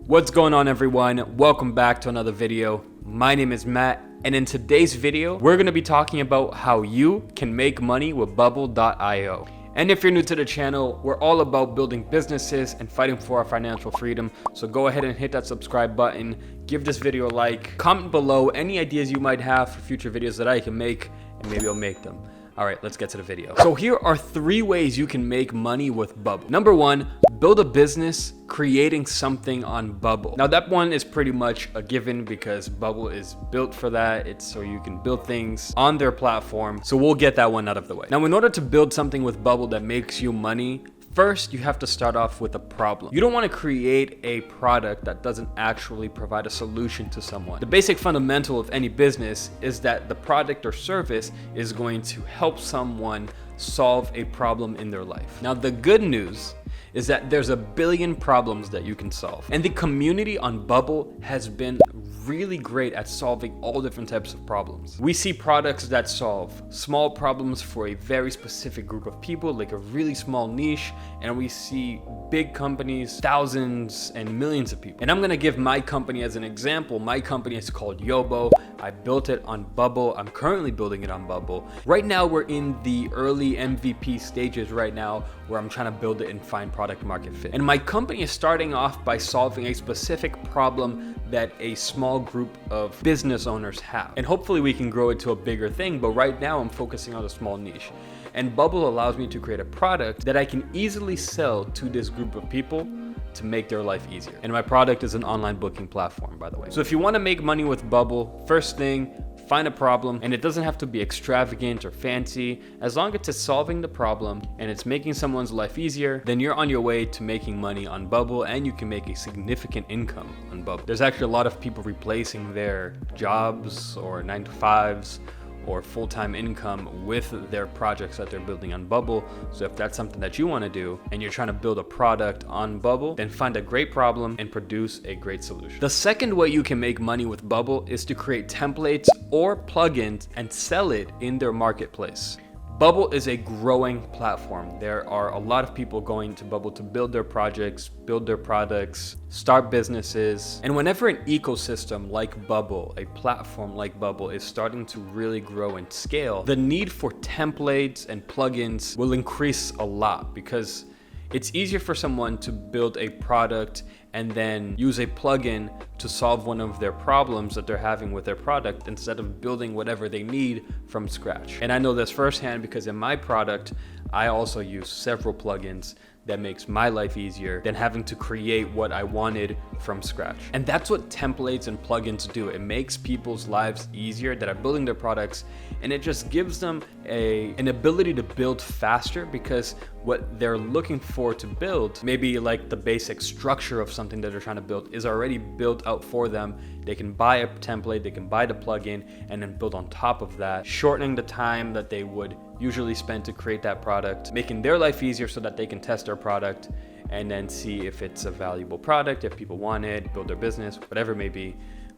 What's going on, everyone? Welcome back to another video. My name is Matt, and in today's video, we're going to be talking about how you can make money with Bubble.io. And if you're new to the channel, we're all about building businesses and fighting for our financial freedom. So go ahead and hit that subscribe button, give this video a like, comment below any ideas you might have for future videos that I can make, and maybe I'll make them. All right, let's get to the video. So here are 3 ways you can make money with Bubble. Number 1, build a business creating something on Bubble. Now that one is pretty much a given because Bubble is built for that. It's so you can build things on their platform. So we'll get that one out of the way. Now, in order to build something with Bubble that makes you money, first, you have to start off with a problem. You don't want to create a product that doesn't actually provide a solution to someone. The basic fundamental of any business is that the product or service is going to help someone solve a problem in their life. Now, the good news is that there's a billion problems that you can solve. And the community on Bubble has been really great at solving all different types of problems. We see products that solve small problems for a very specific group of people, like a really small niche, and we see big companies, thousands and millions of people. And I'm gonna give my company as an example. My company is called Yobo. I built it on Bubble. I'm currently building it on Bubble. Right now, we're in the early MVP stages right now where I'm trying to build it and find product market fit. And my company is starting off by solving a specific problem that a small group of business owners have. And hopefully we can grow it to a bigger thing, but right now I'm focusing on a small niche. And Bubble allows me to create a product that I can easily sell to this group of people to make their life easier. And my product is an online booking platform, by the way. So if you want to make money with Bubble, first thing, find a problem, and it doesn't have to be extravagant or fancy. As long as it's solving the problem and it's making someone's life easier, then you're on your way to making money on Bubble, and you can make a significant income on Bubble. There's actually a lot of people replacing their jobs or 9-to-5s or full-time income with their projects that they're building on Bubble. So if that's something that you want to do and you're trying to build a product on Bubble, then find a great problem and produce a great solution. The second way you can make money with Bubble is to create templates or plugins and sell it in their marketplace. Bubble is a growing platform. There are a lot of people going to Bubble to build their projects, build their products, start businesses. And whenever an ecosystem like Bubble, a platform like Bubble, is starting to really grow and scale, the need for templates and plugins will increase a lot because it's easier for someone to build a product and then use a plugin to solve one of their problems that they're having with their product instead of building whatever they need from scratch. And I know this firsthand because in my product, I also use several plugins that makes my life easier than having to create what I wanted from scratch. And that's what templates and plugins do. It makes people's lives easier that are building their products, and it just gives them an ability to build faster because what they're looking for to build, maybe like the basic structure of something that they're trying to build, is already built out for them. They can buy a template, they can buy the plugin, and then build on top of that, shortening the time that they would usually spend to create that product, making their life easier so that they can test their product and then see if it's a valuable product, if people want it, build their business, whatever it may be.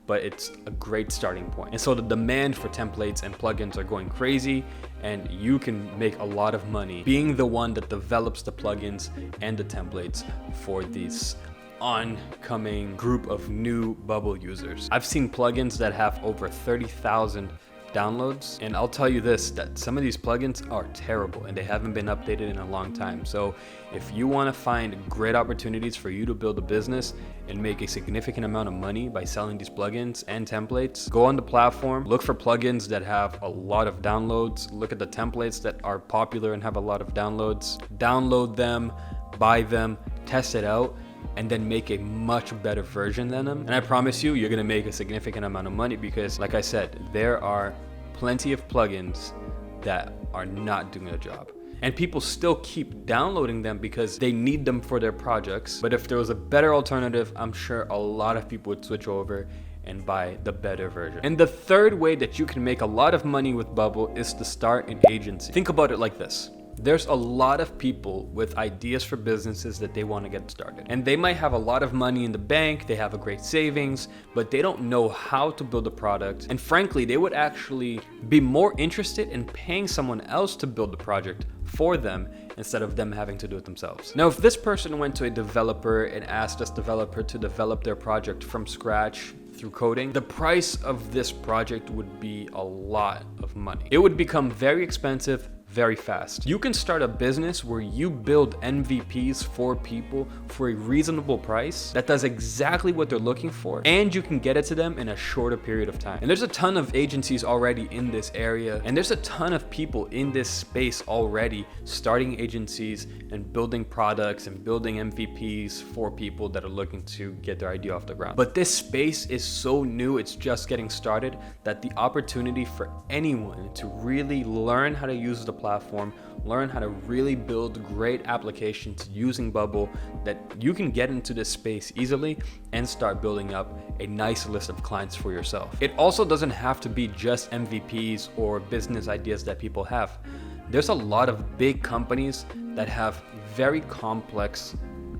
But it's a great starting point. And so the demand for templates and plugins are going crazy, and you can make a lot of money being the one that develops the plugins and the templates for these oncoming group of new Bubble users. I've seen plugins that have over 30,000 downloads, and I'll tell you this, that some of these plugins are terrible and they haven't been updated in a long time. So if you want to find great opportunities for you to build a business and make a significant amount of money by selling these plugins and templates, go on the platform, look for plugins that have a lot of downloads, look at the templates that are popular and have a lot of downloads, download them, buy them, test it out, and then make a much better version than them. And I promise you, you're gonna make a significant amount of money because, like I said, there are plenty of plugins that are not doing the job. And people still keep downloading them because they need them for their projects. But if there was a better alternative, I'm sure a lot of people would switch over and buy the better version. And the third way that you can make a lot of money with Bubble is to start an agency. Think about it like this. There's a lot of people with ideas for businesses that they want to get started. And they might have a lot of money in the bank, they have a great savings, but they don't know how to build a product. And frankly, they would actually be more interested in paying someone else to build the project for them instead of them having to do it themselves. Now, if this person went to a developer and asked this developer to develop their project from scratch through coding, the price of this project would be a lot of money. It would become very expensive very fast. You can start a business where you build MVPs for people for a reasonable price that does exactly what they're looking for, and you can get it to them in a shorter period of time. And there's a ton of agencies already in this area, and there's a ton of people in this space already starting agencies and building products and building MVPs for people that are looking to get their idea off the ground. But this space is so new, it's just getting started, that the opportunity for anyone to really learn how to use the platform, learn how to really build great applications using Bubble, that you can get into this space easily and start building up a nice list of clients for yourself. It also doesn't have to be just MVPs or business ideas that people have. There's a lot of big companies that have very complex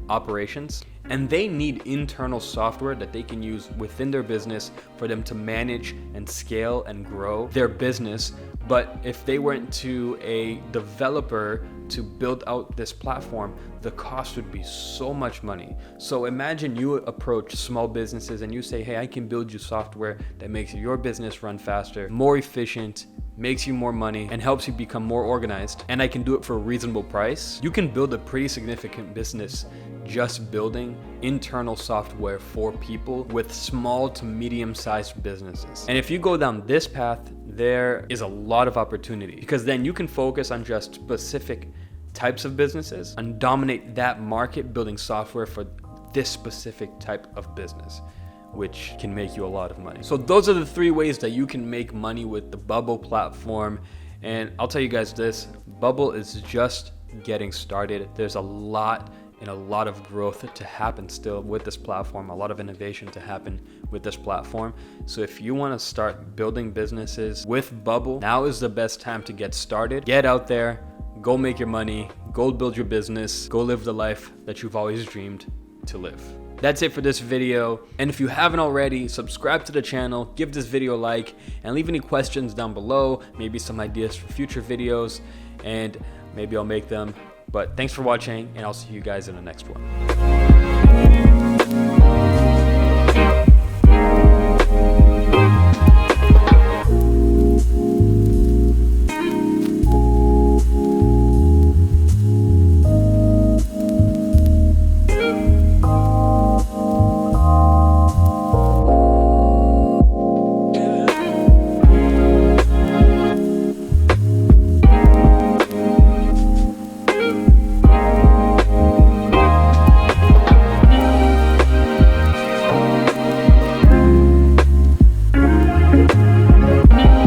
operations, and they need internal software that they can use within their business for them to manage and scale and grow their business. But if they went to a developer to build out this platform, the cost would be so much money. So imagine you approach small businesses and you say, hey, I can build you software that makes your business run faster, more efficient, makes you more money, and helps you become more organized, and I can do it for a reasonable price. You can build a pretty significant business just building internal software for people with small to medium-sized businesses. And if you go down this path, there is a lot of opportunity, because then you can focus on just specific types of businesses and dominate that market building software for this specific type of business, which can make you a lot of money. So those are the 3 ways that you can make money with the Bubble platform. And I'll tell you guys this, Bubble is just getting started. There's a lot of growth to happen still with this platform, a lot of innovation to happen with this platform. So if you want to start building businesses with Bubble, now is the best time to get started. Get out there, go make your money, go build your business, go live the life that you've always dreamed to live. That's it for this video, and if you haven't already, subscribe to the channel, give this video a like, and leave any questions down below, maybe some ideas for future videos, and maybe I'll make them. But thanks for watching, and I'll see you guys in the next one.